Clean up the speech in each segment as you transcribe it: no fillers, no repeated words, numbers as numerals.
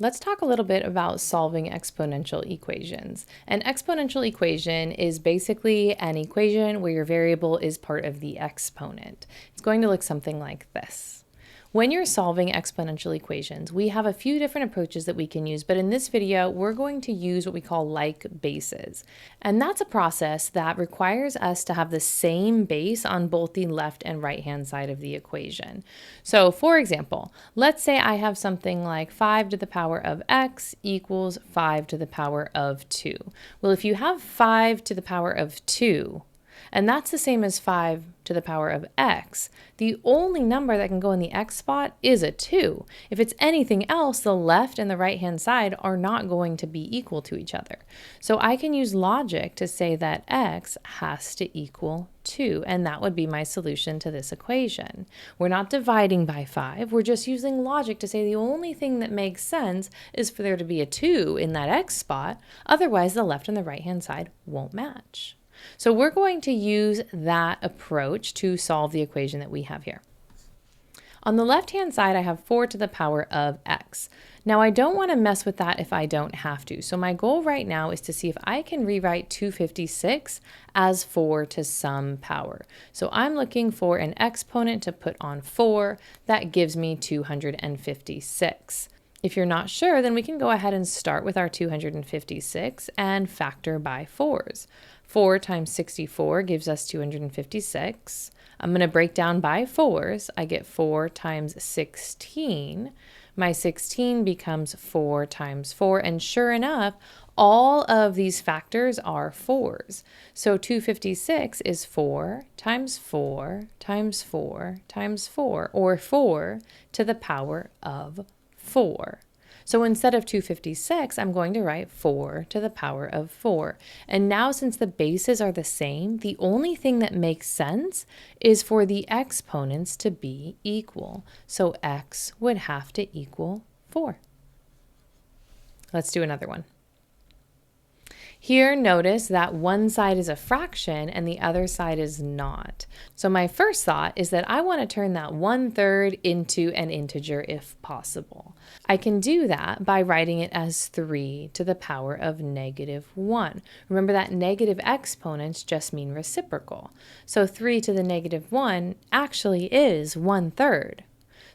Let's talk a little bit about solving exponential equations. An exponential equation is basically an equation where your variable is part of the exponent. It's going to look something like this. When you're solving exponential equations, we have a few different approaches that we can use, but in this video, we're going to use what we call like bases. And that's a process that requires us to have the same base on both the left and right-hand side of the equation. So for example, let's say I have something like 5 to the power of x equals 5 to the power of 2. Well, if you have 5 to the power of 2, and that's the same as 5 to the power of x, the only number that can go in the x spot is a 2. If it's anything else, the left and the right-hand side are not going to be equal to each other. So I can use logic to say that x has to equal 2, and that would be my solution to this equation. We're not dividing by 5, we're just using logic to say the only thing that makes sense is for there to be a 2 in that x spot, otherwise the left and the right-hand side won't match. So we're going to use that approach to solve the equation that we have here. On the left-hand side, I have 4 to the power of x. Now, I don't want to mess with that if I don't have to. So my goal right now is to see if I can rewrite 256 as 4 to some power. So I'm looking for an exponent to put on 4. That gives me 256. If you're not sure, then we can go ahead and start with our 256 and factor by 4s. 4 times 64 gives us 256. I'm going to break down by 4s. I get 4 times 16. My 16 becomes 4 times 4. And sure enough, all of these factors are 4s. So 256 is 4 times 4 times 4 times 4, or 4 to the power of 4. So instead of 256, I'm going to write 4 to the power of 4. And now since the bases are the same, the only thing that makes sense is for the exponents to be equal. So x would have to equal 4. Let's do another one. Here, notice that one side is a fraction and the other side is not. So my first thought is that I want to turn that 1/3 into an integer if possible. I can do that by writing it as 3 to the power of -1. Remember that negative exponents just mean reciprocal. So 3 to the -1 actually is 1/3.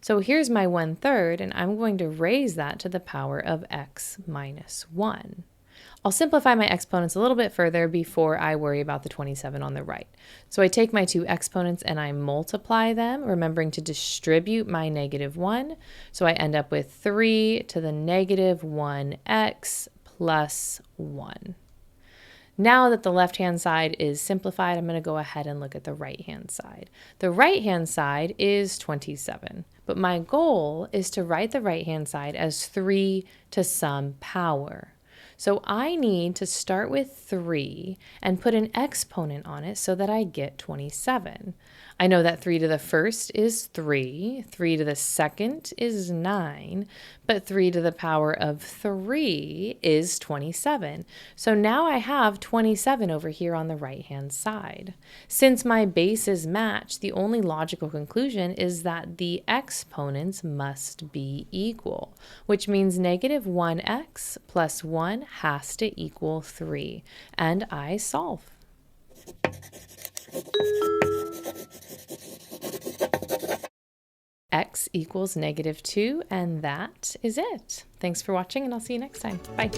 So here's my 1/3, and I'm going to raise that to the power of x minus 1. I'll simplify my exponents a little bit further before I worry about the 27 on the right. So I take my two exponents and I multiply them, remembering to distribute my -1. So I end up with 3 to the -1x plus 1. Now that the left-hand side is simplified, I'm going to go ahead and look at the right-hand side. The right-hand side is 27, but my goal is to write the right-hand side as 3 to some power. So I need to start with 3 and put an exponent on it so that I get 27. I know that 3 to the first is 3, 3 to the second is 9, but 3 to the power of 3 is 27. So now I have 27 over here on the right-hand side. Since my bases match, the only logical conclusion is that the exponents must be equal, which means -1x plus 1 has to equal 3, and I solve. X equals -2, and that is it. Thanks for watching, and I'll see you next time. Bye.